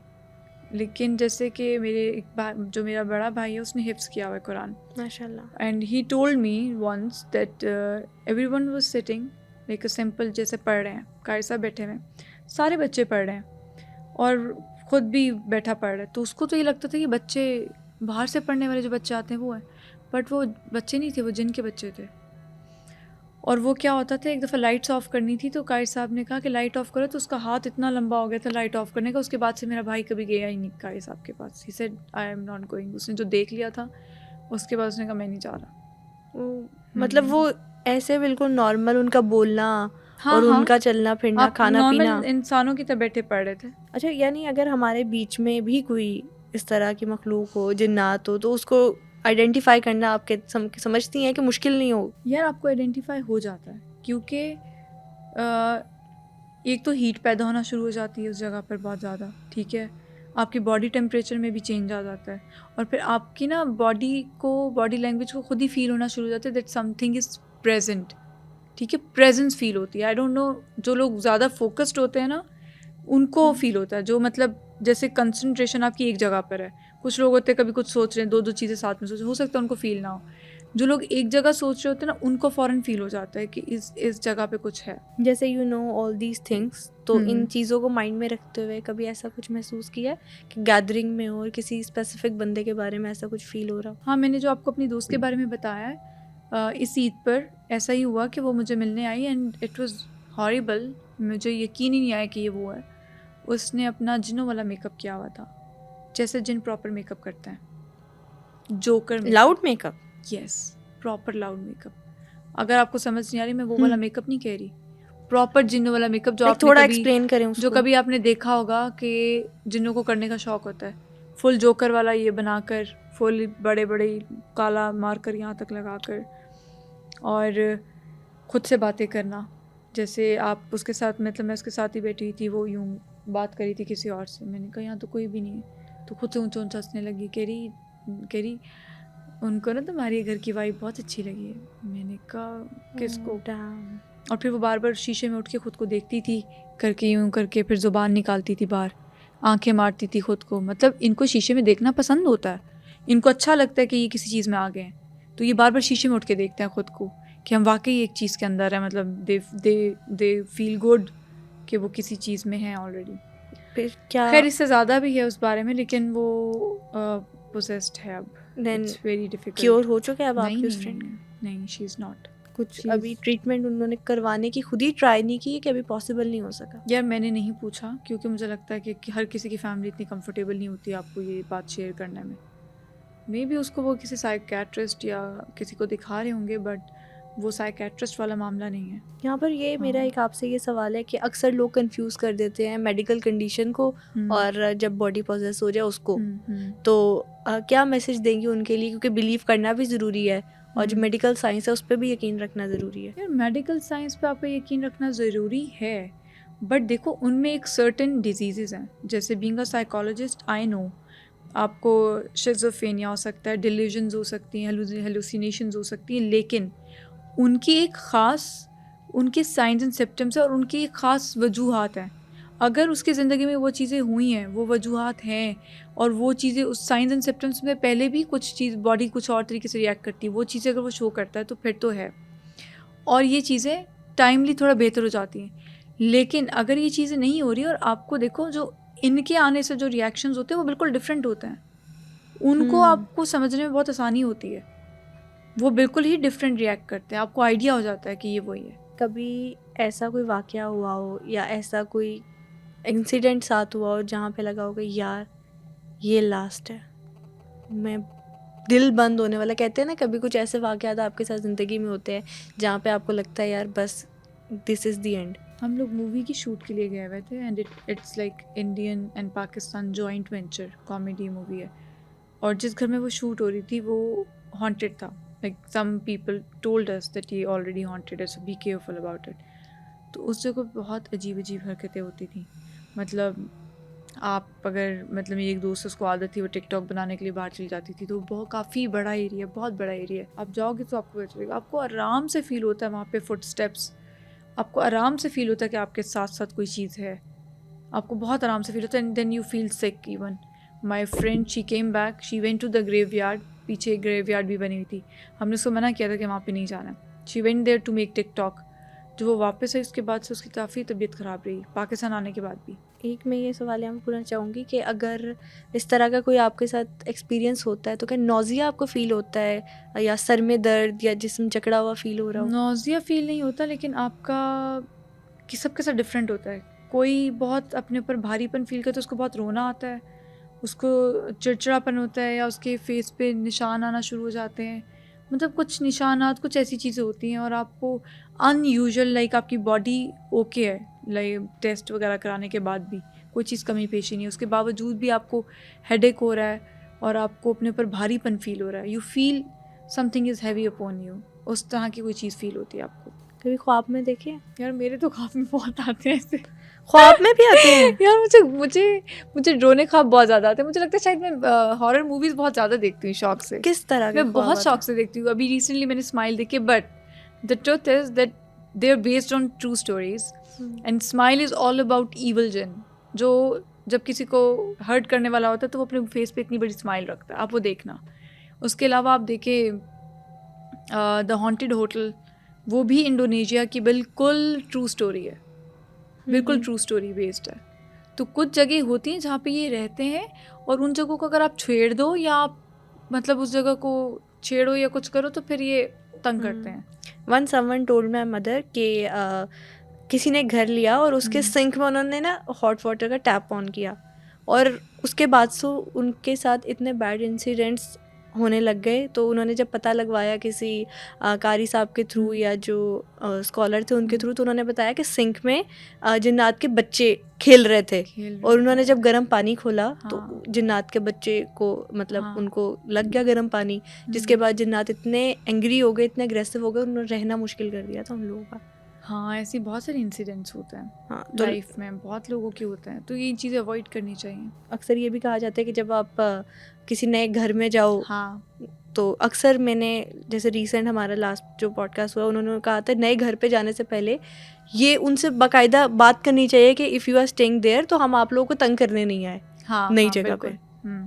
لیکن جیسے کہ میرے جو میرا بڑا بھائی ہے اس نے حفظ کیا ہوا ہے قرآن، ماشاء اللہ، and he told me once that everyone was sitting like a simple, جیسے پڑھ رہے ہیں قاری صاحب بیٹھے ہوئے ہیں، سارے بچے پڑھ رہے ہیں اور خود بھی بیٹھا پڑھ رہا ہے، تو اس کو تو یہ لگتا تھا کہ بچے باہر سے پڑھنے والے جو بچے آتے ہیں وہ ہیں، بٹ وہ بچے نہیں تھے، وہ جن کے بچے تھے۔ اور وہ کیا ہوتا تھا، ایک دفعہ لائٹس آف کرنی تھی تو قاری صاحب نے کہا کہ لائٹ آف کرو، تو اس کا ہاتھ اتنا لمبا ہو گیا تھا لائٹ آف کرنے کا، اس کے بعد سے میرا بھائی کبھی گیا ہی نہیں قاری صاحب کے پاس، he said I am not going, اس نے جو دیکھ لیا تھا اس کے بعد اس نے کہا میں نہیں جا رہا۔ مطلب وہ ایسے بالکل نارمل ان کا بولنا ہاں اور ہاں، ان کا چلنا پھرنا، آپ کھانا پینا۔ نارمل انسانوں کی طرح بیٹھے پڑھ رہے تھے۔ اچھا، یعنی اگر ہمارے بیچ میں بھی کوئی اس طرح کی مخلوق ہو، جنات ہو، تو اس کو آئیڈینٹیفائی کرنا آپ کے سمجھتی ہیں کہ مشکل نہیں ہو؟ یار آپ کو آئیڈینٹیفائی ہو جاتا ہے، کیونکہ ایک تو ہیٹ پیدا ہونا شروع ہو جاتی ہے اس جگہ پر بہت زیادہ، ٹھیک ہے، آپ کی باڈی ٹیمپریچر میں بھی چینج آ جاتا ہے، اور پھر آپ کی نا باڈی لینگویج کو خود ہی فیل ہونا شروع ہو جاتا ہے that some thing is present, ٹھیک ہے، پریزنس فیل ہوتی ہے۔ آئی ڈونٹ نو، جو لوگ زیادہ فوکسڈ ہوتے ہیں نا ان کو فیل ہوتا ہے، جو مطلب جیسے کنسنٹریشن آپ کی ایک جگہ پر ہے، کچھ لوگ ہوتے ہیں کبھی کچھ سوچ رہے ہیں، دو چیزیں ساتھ میں سوچ رہے ہیں، ہو سکتا ہے ان کو فیل نہ ہو، جو لوگ ایک جگہ سوچ رہے ہوتے ہیں نا ان کو فوراً فیل ہو جاتا ہے کہ اس جگہ پہ کچھ ہے۔ جیسے you know all these things, تو ان چیزوں کو مائنڈ میں رکھتے ہوئے کبھی ایسا کچھ محسوس کیا ہے کہ گیدرنگ میں ہو اور کسی اسپیسیفک بندے کے بارے میں ایسا کچھ فیل ہو رہا ہو؟ ہاں، میں نے جو آپ کو اپنی دوست کے بارے میں بتایا ہے، اس عید پر ایسا ہی ہوا کہ وہ مجھے ملنے آئی اینڈ اٹ واز ہاریبل، مجھے یقین ہی نہیں آیا کہ یہ وہ ہے۔ اس نے اپنا جنوں والا میک اپ کیا ہوا تھا، جیسے جن پراپر میک اپ کرتے ہیں، جوکر لاؤڈ میک اپ؟ یس، پراپر لاؤڈ میک اپ۔ اگر آپ کو سمجھ نہیں آ رہی، میں وہ والا میک اپ نہیں کہہ رہی، پراپر جنوں والا میک اپ جو آپ تھوڑا نے ایکسپلین کریں اس جو کو۔ کبھی آپ نے دیکھا ہوگا کہ جنوں کو کرنے کا شوق ہوتا ہے، فل جوکر والا یہ بنا کر، فل بڑے بڑے کالا مار کر یہاں تک لگا کر، اور خود سے باتیں کرنا، جیسے آپ اس کے ساتھ، مطلب میں اس کے ساتھ ہی بیٹھی ہوئی تھی، وہ یوں بات کری تھی کسی اور سے، میں نے کہا یہاں تو کوئی بھی نہیں ہے، تو خود سے اونچا اونچا ہنسنے لگی، کہہ رہی ان کو نا تمہاری گھر کی وائب بہت اچھی لگی ہے۔ میں نے کہا کس کو؟ اور پھر وہ بار بار شیشے میں اٹھ کے خود کو دیکھتی تھی کر کے، یوں کر کے، پھر زبان نکالتی تھی باہر، آنکھیں مارتی تھی خود کو، مطلب ان کو شیشے میں دیکھنا پسند ہوتا ہے، ان کو اچھا لگتا ہے کہ یہ کسی چیز میں آ گئے ہیں، تو یہ بار بار شیشے میں اٹھ کے دیکھتے ہیں خود کو کہ ہم واقعی ایک چیز کے اندر ہیں، مطلب دے فیل گڈ کہ وہ کسی چیز میں ہیں آلریڈی۔ پھر کیا خیر اس سے زیادہ بھی ہے اس بارے میں، لیکن وہ پوزیسڈ ہے، اب اٹس ویری ڈیفیکلٹ۔ کیور ہو چکے اب آپ کی اس فرینڈ؟ نہیں، شی از ناٹ۔ کچھ ابھی ٹریٹمنٹ انہوں نے کروانے کی خود ہی ٹرائی نہیں کی کہ ابھی پاسبل نہیں ہو سکا؟ یار میں نے نہیں پوچھا، کیونکہ مجھے لگتا ہے کہ ہر کسی کی فیملی اتنی کمفرٹیبل نہیں ہوتی آپ کو یہ بات شیئر کرنے میں، مے بی اس کو وہ کسی سائیکیٹرسٹ یا کسی کو دکھا رہے ہوں گے، بٹ وہ سائیکیٹرسٹ والا معاملہ نہیں ہے۔ یہاں پر یہ میرا ایک آپ سے یہ سوال ہے کہ اکثر لوگ کنفیوز کر دیتے ہیں میڈیکل کنڈیشن کو اور جب باڈی پوزیس ہو جائے اس کو، تو کیا میسج دیں گے ان کے لیے، کیونکہ بلیو کرنا بھی ضروری ہے اور جو میڈیکل سائنس ہے اس پہ بھی یقین رکھنا ضروری ہے؟ یار میڈیکل سائنس پہ آپ کا یقین رکھنا ضروری ہے، بٹ دیکھو ان میں ایک سرٹن ڈیزیزز ہیں، جیسے بینگ اے سائیکالوجسٹ آئی نو آپ کو شیزوفرینیا ہو سکتا ہے، ڈیلیوژنز ہو سکتی ہیں، ہیلوسینیشنز ہو سکتی ہیں، لیکن ان کی ایک خاص، ان کے سائنز اینڈ سمپٹمس ہیں اور ان کی ایک خاص وجوہات ہیں۔ اگر اس کی زندگی میں وہ چیزیں ہوئی ہیں، وہ وجوہات ہیں، اور وہ چیزیں اس سائنز اینڈ سمپٹمس میں پہلے بھی کچھ چیز باڈی کچھ اور طریقے سے ریئیکٹ کرتی ہے، وہ چیزیں اگر وہ شو کرتا ہے تو پھر تو ہے، اور یہ چیزیں ٹائملی تھوڑا بہتر ہو جاتی ہیں۔ لیکن اگر یہ چیزیں نہیں ہو رہی اور آپ کو دیکھو جو ان کے آنے سے جو ریئیکشنز ہوتے ہیں وہ بالکل ڈفرینٹ ہوتے ہیں، ان کو آپ کو سمجھنے میں بہت آسانی ہوتی ہے، وہ بالکل ہی ڈفرینٹ ریئیکٹ کرتے ہیں، آپ کو آئیڈیا ہو جاتا ہے کہ یہ وہی ہے۔ کبھی ایسا کوئی واقعہ ہوا ہو یا ایسا کوئی انسیڈنٹ ساتھ ہوا ہو جہاں پہ لگا ہوگا یار یہ لاسٹ ہے، میں دل بند ہونے والا. کہتے ہیں نا کبھی کچھ ایسے واقعات آپ کے ساتھ زندگی میں ہوتے ہیں جہاں پہ آپ کو لگتا ہے یار بس دس از دی اینڈ. ہم لوگ مووی کی شوٹ کے لیے گئے ہوئے تھے and it's like Indian and Pakistan joint venture comedy movie ہے. اور جس گھر میں وہ شوٹ ہو رہی تھی وہ ہانٹیڈ تھا. Like some people told us that یہ آلریڈی ہانٹیڈ ہے so be careful about it. تو اس جگہ بہت عجیب عجیب حرکتیں ہوتی تھیں. مطلب آپ اگر مطلب میری ایک دوست اس کو عادت تھی وہ ٹک ٹاک بنانے کے لیے باہر چلی جاتی تھی تو بہت کافی بڑا ایریا بہت بڑا ایریا ہے. آپ جاؤ گے تو آپ کو پتہ چلے گا. آپ کو آرام سے فیل ہوتا ہے وہاں پہ فٹ اسٹیپس. آپ کو آرام سے فیل ہوتا ہے کہ آپ کے ساتھ ساتھ کوئی چیز ہے. آپ کو بہت آرام سے فیل ہوتا ہے and then you feel sick. Even my friend she came back she went to the graveyard. پیچھے ایک گریو یارڈ بھی بنی ہوئی تھی. ہم نے اس کو منع کیا تھا کہ وہاں پہ نہیں جانا. She went there to make TikTok. جو وہ واپس آئی اس کے بعد سے اس کی کافی طبیعت خراب رہی پاکستان آنے کے بعد بھی. ایک میں یہ سوال یہاں پوچھنا چاہوں گی کہ اگر اس طرح کا کوئی آپ کے ساتھ ایکسپیرینس ہوتا ہے تو کیا نوزیا آپ کو فیل ہوتا ہے یا سر میں درد یا جسم جکڑا ہوا فیل ہو رہا ہو؟ نوزیا فیل نہیں ہوتا لیکن آپ کا کہ سب کے ساتھ ڈفرینٹ ہوتا ہے. کوئی بہت اپنے اوپر بھاری پن فیل کرتا ہے اس کو بہت رونا آتا ہے. اس کو چڑچڑا پن ہوتا ہے یا اس کے فیس پہ نشان آنا شروع ہو جاتے ہیں. مطلب کچھ نشانات کچھ ایسی چیزیں ہوتی ہیں اور آپ کو ان یوزول لائک آپ کی باڈی اوکے ہے لائک ٹیسٹ وغیرہ کرانے کے بعد بھی کوئی چیز کمی پیشی نہیں ہے. اس کے باوجود بھی آپ کو ہیڈ ایک ہو رہا ہے اور آپ کو اپنے اوپر بھاری پن فیل ہو رہا ہے. You feel something is heavy upon you. اس طرح کی کوئی چیز فیل ہوتی ہے آپ کو. کبھی خواب میں دیکھے؟ یار میرے تو خواب میں بہت آتے ہیں ایسے. خواب میں بھی آتے ہیں؟ یار مجھے ڈرونے خواب بہت زیادہ آتے ہیں. مجھے لگتا ہے شاید میں ہارر موویز بہت زیادہ دیکھتی ہوں شوق سے. کس طرح میں بہت شوق سے دیکھتی ہوں. ابھی ریسنٹلی میں نے اسمائل دیکھی. But the truth is that they are based on true stories and Smile is all about evil جن. جو جب کسی کو ہرٹ کرنے والا ہوتا ہے تو وہ اپنے فیس پہ اتنی بڑی اسمائل رکھتا ہے. آپ وہ دیکھنا. اس کے علاوہ آپ دیکھیں دا ہانٹیڈ ہوٹل وہ بھی انڈونیشیا کی بالکل ٹرو اسٹوری ہے. بالکل ٹرو اسٹوری بیسڈ ہے. تو کچھ جگہ ہوتی ہیں جہاں پہ یہ رہتے ہیں اور ان جگہوں کو اگر آپ چھیڑ دو یا آپ مطلب اس جگہ کو چھیڑو یا کچھ کرو تو پھر یہ تنگ کرتے ہیں. One some one told my mother کہ کسی نے گھر لیا اور اس کے سنک میں انہوں نے نا ہاٹ واٹر کا ٹیپ آن کیا اور اس کے بعد سے ان کے ساتھ اتنے بیڈ انسیڈنٹس ہونے لگ گئے. تو انہوں نے جب پتہ لگوایا کسی قاری صاحب کے تھرو یا جو اسکالر تھے ان کے تھرو تو انہوں نے بتایا کہ سنک میں جنات کے بچے کھیل رہے تھے اور انہوں نے جب گرم پانی کھولا تو جنات کے بچے کو مطلب ان کو لگ گیا گرم پانی جس کے بعد جنات اتنے اینگری ہو گئے اتنے اگریسو ہو گئے انہوں نے رہنا مشکل کر دیا تھا ان لوگوں کا. ہاں ایسی بہت سارے انسیڈنٹس ہوتے ہیں لائف میں بہت لوگوں کے ہوتے ہیں. تو یہ چیزیں اوائڈ کرنی چاہیے. اکثر یہ بھی کہا جاتا ہے کہ جب آپ کسی نئے گھر میں جاؤ تو اکثر میں نے جیسے ریسنٹ ہمارا لاسٹ جو پوڈ کاسٹ ہوا انہوں نے کہا تھا نئے گھر پہ جانے سے پہلے یہ ان سے باقاعدہ بات کرنی چاہیے کہ if you are staying there تو ہم آپ لوگوں کو تنگ کرنے نہیں آئے نئی جگہ پہ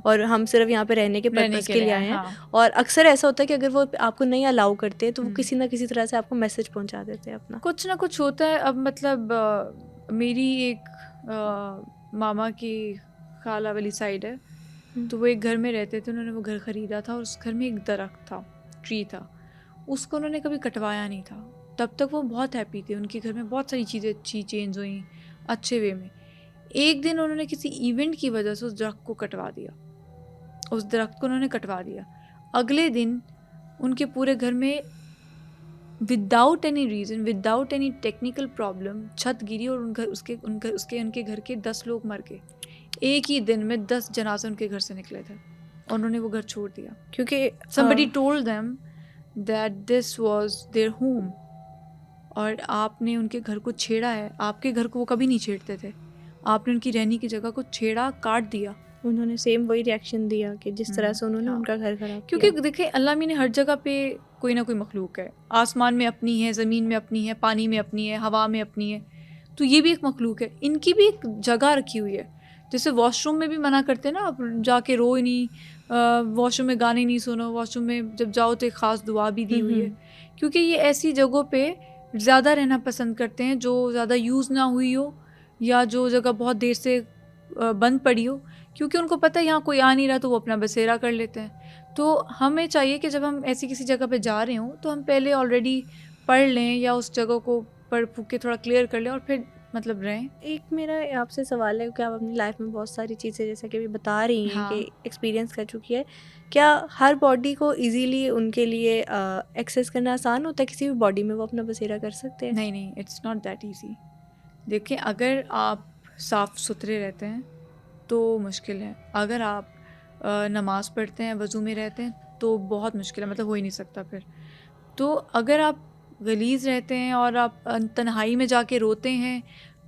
اور ہم صرف یہاں پہ رہنے کے پرپز کے لیے آئے ہیں. اور اکثر ایسا ہوتا ہے کہ اگر وہ آپ کو نہیں الاؤ کرتے تو وہ کسی نہ کسی طرح سے آپ کو میسج پہنچا دیتے ہیں اپنا. کچھ نہ کچھ ہوتا ہے. اب مطلب میری ایک ماما کی خالہ والی سائڈ ہے تو وہ ایک گھر میں رہتے تھے. انہوں نے وہ گھر خریدا تھا اور اس گھر میں ایک درخت تھا ٹری تھا. اس کو انہوں نے کبھی کٹوایا نہیں تھا. تب تک وہ بہت ہیپی تھے. ان کے گھر میں بہت ساری چیزیں اچھی چینج ہوئیں اچھے وے میں. ایک دن انہوں نے کسی ایونٹ کی وجہ سے اس درخت کو کٹوا دیا. اس درخت کو انہوں نے کٹوا دیا. اگلے دن ان کے پورے گھر میں without any reason without any technical problem چھت گری اور ان کے گھر کے 10 لوگ مر گئے. ایک ہی دن میں 10 جنازے ان کے گھر سے نکلے تھے اور انہوں نے وہ گھر چھوڑ دیا کیونکہ somebody told them that this was their home. اور آپ نے ان کے گھر کو چھیڑا ہے. آپ کے گھر کو وہ کبھی نہیں چھیڑتے تھے. آپ نے ان کی رہنے کی جگہ کو چھیڑا کاٹ دیا. انہوں نے سیم وہی ریئیکشن دیا کہ جس طرح سے انہوں نے ان کا گھر خراب کیا. کیونکہ دیکھیں اللہ میں نے ہر جگہ پہ کوئی نہ کوئی مخلوق ہے. آسمان میں اپنی ہے, زمین میں اپنی ہے, پانی میں اپنی ہے, ہوا میں اپنی ہے. تو یہ بھی ایک مخلوق ہے. ان کی بھی ایک جگہ رکھی ہوئی ہے. جیسے واش روم میں بھی منع کرتے ہیں نا آپ جا کے رو ہی نہیں, واش روم میں گانے نہیں سنو, واش روم میں جب جاؤ تو ایک خاص دعا بھی دی ہوئی ہے. کیونکہ یہ ایسی جگہوں پہ زیادہ رہنا پسند کرتے ہیں جو زیادہ یوز نہ ہوئی ہو یا جو جگہ بہت دیر سے بند پڑی ہو, کیونکہ ان کو پتہ ہے یہاں کوئی آ نہیں رہا تو وہ اپنا بسیرا کر لیتے ہیں. تو ہمیں چاہیے کہ جب ہم ایسی کسی جگہ پہ جا رہے ہوں تو ہم پہلے آلریڈی پڑھ لیں یا اس جگہ کو پڑھ پھوک کے تھوڑا کلیئر کر لیں اور پھر مطلب رہیں. ایک میرا آپ سے سوال ہے کہ آپ اپنی لائف میں بہت ساری چیزیں جیسا کہ ابھی بتا رہی ہیں ہاں. کہ ایکسپیرینس کر چکی ہے, کیا ہر باڈی کو ایزیلی ان کے لیے ایکسیس کرنا آسان ہوتا ہے؟ کسی بھی باڈی میں وہ اپنا بسیرا کر سکتے ہیں؟ نہیں, اٹس ناٹ دیٹ ایزی. دیکھیں, اگر آپ صاف ستھرے رہتے ہیں تو مشکل ہے. اگر آپ نماز پڑھتے ہیں, وضو میں رہتے ہیں, تو بہت مشکل ہے, مطلب ہو ہی نہیں سکتا پھر. تو اگر آپ غلیظ رہتے ہیں اور آپ تنہائی میں جا کے روتے ہیں,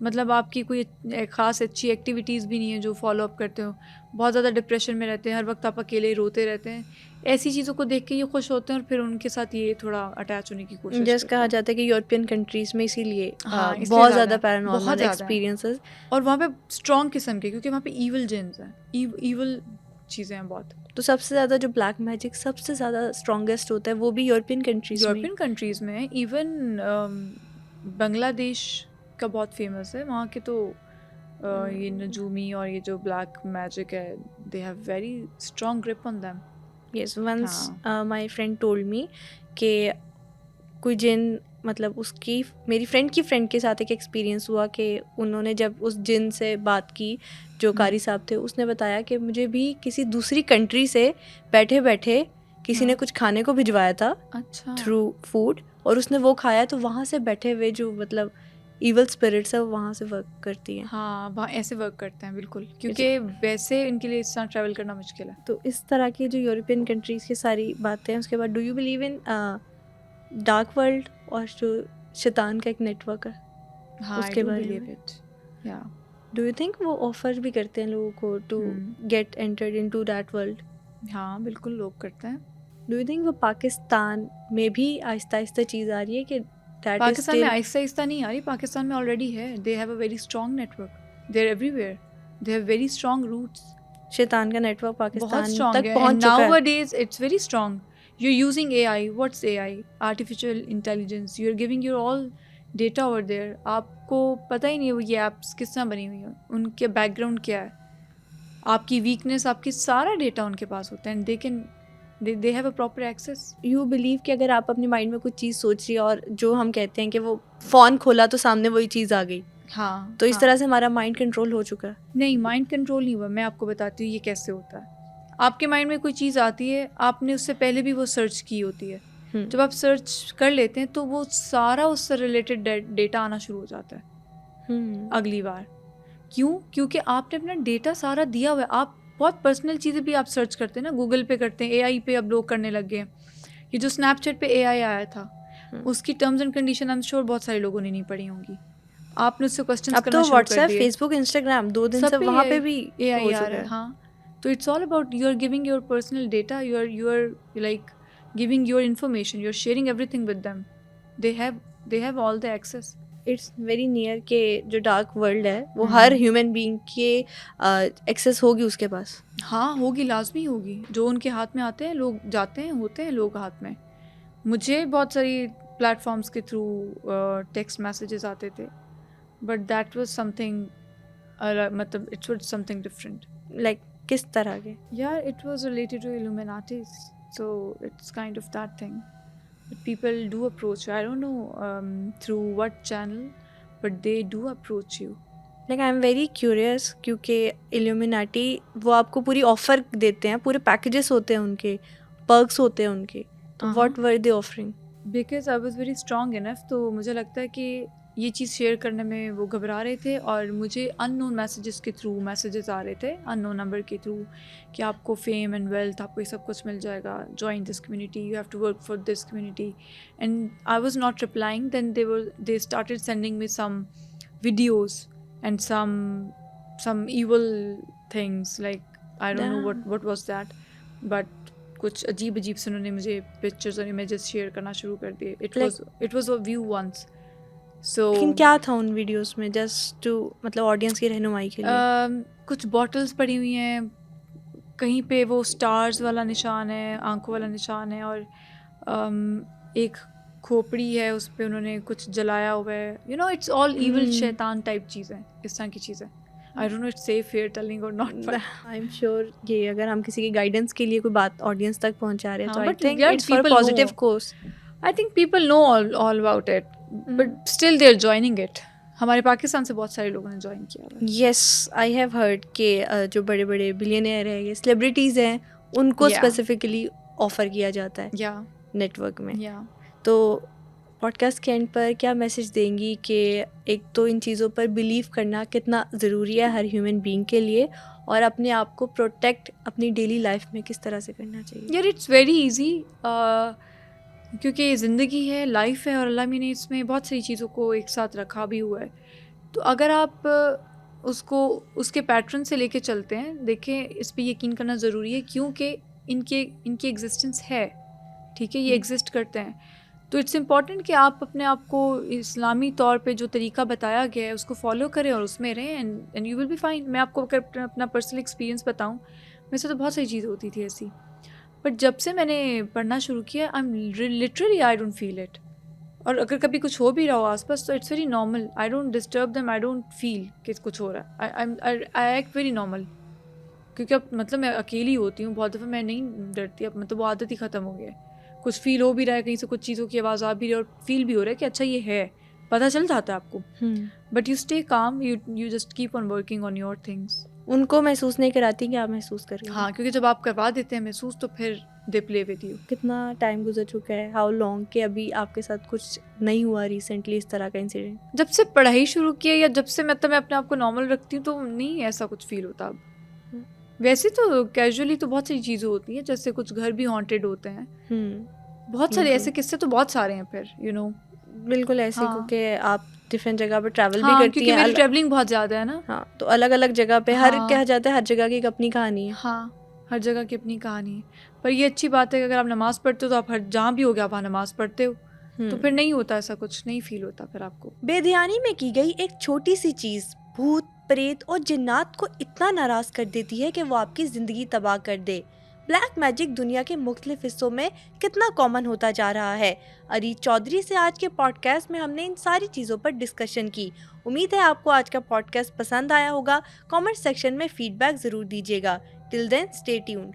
مطلب آپ کی کوئی خاص اچھی ایکٹیویٹیز بھی نہیں ہے جو فالو اپ کرتے ہو, بہت زیادہ ڈپریشن میں رہتے ہیں, ہر وقت آپ اکیلے ہی روتے رہتے ہیں, ایسی چیزوں کو دیکھ کے یہ خوش ہوتے ہیں اور پھر ان کے ساتھ یہ تھوڑا اٹیچ ہونے کی کوشش جیسے کرتے کہا ہیں. جاتا ہے کہ یورپین کنٹریز میں اسی لیے ہاں, اس لیے بہت زیادہ ہے, پیرانارمل بہت زیادہ ہے. ایکسپیرینسز. اور وہاں پہ اسٹرانگ قسم کے, کیونکہ وہاں پہ ایول جنز ہیں, ایول چیزیں ہیں بہت. تو سب سے زیادہ جو بلیک میجک سب سے زیادہ اسٹرانگیسٹ ہوتا ہے وہ بھی یورپین کنٹریز میں. یورپین کنٹریز میں ایون بنگلہ دیش کا بہت فیمس ہے. وہاں کے تو یہ نجومی اور یہ جو بلیک میجک ہے, they have very strong grip on them. Yes, once my friend told me کہ کوئی جن, مطلب اس کی میری فرینڈ کی فرینڈ کے ساتھ ایک ایکسپیرینس ہوا کہ انہوں نے جب اس جن سے بات کی جو قاری صاحب تھے, اس نے بتایا کہ مجھے بھی کسی دوسری کنٹری سے بیٹھے بیٹھے کسی نے کچھ کھانے کو بھجوایا تھا تھرو فوڈ, اور اس نے وہ کھایا, تو وہاں سے بیٹھے ہوئے جو مطلب ایول اسپرٹس ہے وہ وہاں سے ورک کرتی ہیں. ہاں, وہاں ایسے ورک کرتے ہیں بالکل, کیونکہ ویسے ان کے لیے اس طرح ٹریول کرنا مشکل ہے. تو اس طرح کی جو یورپین کنٹریز کی ساری باتیں ہیں, اس کے بعد do you believe in dark world اور جو شیطان کا ایک نیٹ ورک ہے, اس کے بارے میں ڈو یو تھنک وہ آفر بھی کرتے ہیں لوگوں کو to get entered into that world? ہاں بالکل, لوگ کرتے ہیں. ڈو یو تھنک وہ پاکستان میں بھی آہستہ آہستہ چیز آ رہی ہے کہ پاکستان میں آہستہ آہستہ نہیں آ رہی, پاکستان میں آلریڈی ہے. They have a very strong network, they are everywhere, they have very strong roots. شیطان کا نیٹ ورک پاکستان تک ہے, پہنچ چکا ہے. Nowadays it's very strong. You're using AI. What's AI? Artificial intelligence. You're giving your all data over there. آپ کو پتہ ہی نہیں وہ یہ ایپس کس طرح بنی ہوئی ہیں, ان کے بیک گراؤنڈ کیا ہے, آپ کی ویکنیس, آپ کی سارا ڈیٹا ان کے پاس ہوتا ہے, and they have a proper access. You believe کہ اگر آپ اپنے مائنڈ میں کچھ چیز سوچ رہی ہے اور جو ہم کہتے ہیں کہ وہ فون کھولا تو سامنے وہی چیز آ گئی, ہاں, تو اس طرح سے ہمارا مائنڈ کنٹرول ہو چکا ہے؟ نہیں, مائنڈ کنٹرول نہیں ہوا. میں آپ کو بتاتی ہوں یہ کیسے ہوتا ہے. آپ کے مائنڈ میں کوئی چیز آتی ہے, آپ نے اس سے پہلے بھی وہ سرچ کی ہوتی ہے. جب آپ سرچ کر لیتے ہیں تو وہ سارا اس سے ریلیٹڈ ڈیٹا آنا شروع ہو جاتا ہے اگلی بار. کیوں؟ کیونکہ آپ نے اپنا ڈیٹا سارا دیا ہوا ہے. آپ بہت پرسنل چیزیں بھی آپ سرچ کرتے ہیں نا, گوگل پہ کرتے ہیں, اے آئی پہ اب لوگ کرنے لگ گئے. یہ جو اسنیپ چیٹ پہ اے آئی آیا تھا, اس کی terms and condition I am sure بہت سارے لوگوں نے نہیں پڑھی ہوں گی. آپ نے اس سے کوسچنس کرنا شروع کر دیے. اب تو واٹس ایپ, فیس بک, انسٹاگرام, 2 دن سے وہاں پہ بھی اے آئی آ رہا ہے. ہاں, تو it's all about you are giving your personal data, you are like giving your information, you're sharing everything with them. They have all the access. It's very near کہ جو ڈارک ورلڈ ہے وہ ہر ہیومن بینگ کے access ہوگی اس کے پاس. ہاں ہوگی, لازمی ہوگی. جو ان کے ہاتھ میں آتے ہیں, لوگ جاتے ہیں, ہوتے ہیں لوگ ہاتھ میں. مجھے بہت ساری پلیٹ فارمس کے تھرو ٹیکسٹ میسیجز آتے تھے, but that was something, مطلب it was something different. Like کس طرح کے؟ یار it was related to Illuminatis. So it's kind of that thing. But people do approach you. I don't know through what channel, but they do approach you. Like I'm very curious کیونکہ Illuminati وہ آپ کو پوری offer دیتے ہیں, پورے packages ہوتے ہیں ان کے, پرکس ہوتے ہیں ان کے. تو what were they offering? Because I was very strong enough, تو مجھے لگتا ہے کہ یہ چیز شیئر کرنے میں وہ گھبرا رہے تھے, اور مجھے ان نون میسیجز کے تھرو میسیجز آ رہے تھے, ان نون نمبر کے تھرو, کہ آپ کو فیم اینڈ ویلتھ, آپ کو یہ سب کچھ مل جائے گا, join this community, you have to work for this community. And I was not replying. Then they started sending me some videos and some evil things, like I don't know what was that, but کچھ عجیب سے انہوں نے مجھے pictures اور images share کرنا شروع کر دیے. it was a view once. لیکن کیا تھا ان ویڈیوز میں, جسٹ ٹو مطلب آڈینس کی رہنمائی کے لیے؟ کچھ باٹلز پڑی ہوئی ہیں, کہیں پہ وہ اسٹارز والا نشان ہے, آنکھوں والا نشان ہے, اور ایک کھوپڑی ہے, اس پہ انہوں نے کچھ جلایا ہوا ہے. You know it's all evil, شیطان ٹائپ چیزیں, اس طرح کی چیزیں. I don't know it's safe here telling or not, but I'm sure کہ اگر ہم کسی کی گائیڈنس کے لیے کوئی بات آڈینس تک پہنچا رہے ہیں تو I but think yeah, it's for a people positive know. cause. I think people know all about it, but still they're joining it. ہمارے پاکستان سے بہت سارے لوگوں نے جوائن کیا ہوا ہے. یس آئی ہیو ہرڈ کہ جو بڑے بڑے بلینئر ہیں یا سلیبریٹیز ہیں ان کو Yeah. اسپیسیفکلی آفر کیا جاتا ہے یا نیٹ ورک میں. یا تو پوڈ کاسٹ کے اینڈ پر کیا میسج دیں گی کہ ایک تو ان چیزوں پر بلیو کرنا کتنا ضروری ہے ہر ہیومن بینگ کے لیے, اور اپنے آپ کو پروٹیکٹ اپنی ڈیلی لائف میں کس طرح سے کرنا چاہیے؟ یار اٹس ویری ایزی, کیونکہ یہ زندگی ہے, لائف ہے, اور اللہ میں نے اس میں بہت ساری چیزوں کو ایک ساتھ رکھا بھی ہوا ہے. تو اگر آپ اس کو اس کے پیٹرن سے لے کے چلتے ہیں, دیکھیں اس پہ یقین کرنا ضروری ہے کیونکہ ان کی ایگزسٹنس ہے, ٹھیک ہے, یہ ایگزسٹ کرتے ہیں. تو اٹس امپورٹنٹ کہ آپ اپنے آپ کو اسلامی طور پہ جو طریقہ بتایا گیا ہے اس کو فالو کریں اور اس میں رہیں, and you will be fine. میں آپ کو اگر اپنا پرسنل ایکسپیرینس بتاؤں, میرے سے تو بہت ساری چیزیں ہوتی تھی ایسی, بٹ جب سے میں نے پڑھنا شروع کیا literally I don't feel it. اور اگر کبھی کچھ ہو بھی رہا ہو آس پاس تو it's very normal, I don't disturb them, I don't feel کہ کچھ ہو رہا ہے, آئی ایکٹ ویری نارمل. کیونکہ اب مطلب میں اکیلی ہوتی ہوں بہت دفعہ, میں نہیں ڈرتی اب, مطلب وہ عادت ہی ختم ہو گیا ہے. کچھ فیل ہو بھی رہا ہے, کہیں سے کچھ چیزوں کی آواز آ بھی رہی ہے, اور فیل بھی ہو رہا ہے کہ اچھا یہ ہے, پتہ چل جاتا ہے آپ کو, but you stay calm, you just keep on working on your things. ان کو محسوس نہیں کراتی کہ آپ محسوس کر رہی ہیں. ہاں, کیونکہ جب آپ کروا دیتے ہیں محسوس تو پھر دے پلے ود یو. کتنا ٹائم گزر چکا ہے, ہاؤ لانگ, کہ ابھی آپ کے ساتھ کچھ نہیں ہوا ریسنٹلی اس طرح کا انسیڈنٹ؟ جب سے پڑھائی شروع کی ہے یا جب سے مطلب میں اپنے آپ کو نارمل رکھتی ہوں تو نہیں ایسا کچھ فیل ہوتا اب. ویسے تو کیجولی تو بہت ساری چیزیں ہوتی ہیں, جیسے کچھ گھر بھی ہانٹیڈ ہوتے ہیں, بہت سارے ایسے قصے تو بہت سارے ہیں پھر, یو نو. بالکل ایسے, کیونکہ آپ ڈفرینٹ جگہ پہ ٹریول بھی ہاں, کرتی کیونکہ ہیں. میری ٹریولنگ بہت زیادہ ہے نا. ہاں, تو الگ الگ جگہ پہ ہر کہا جاتا ہے ہر جگہ کی ایک اپنی کہانی ہے. ہاں, ہر جگہ کی اپنی کہانی ہے, پر یہ اچھی بات ہے کہ اگر آپ نماز پڑھتے ہو تو آپ ہر جہاں بھی ہو گیا آپ وہاں نماز پڑھتے ہو, تو پھر نہیں ہوتا ایسا کچھ, نہیں فیل ہوتا پھر آپ کو. بے دھیانی میں کی گئی ایک چھوٹی سی چیز بھوت, پریت اور جنات کو اتنا ناراض کر دیتی ہے کہ وہ آپ کی زندگی تباہ کر دے. بلیک میجک دنیا کے مختلف حصوں میں کتنا کامن ہوتا جا رہا ہے. اریج چودھری سے آج کے پوڈ کاسٹ میں ہم نے ان ساری چیزوں پر ڈسکشن کی. امید ہے آپ کو آج کا پوڈ کاسٹ پسند آیا ہوگا. کامنٹ سیکشن میں فیڈ بیک ضرور دیجیے گا. ٹل دین اسٹے ٹیونڈ.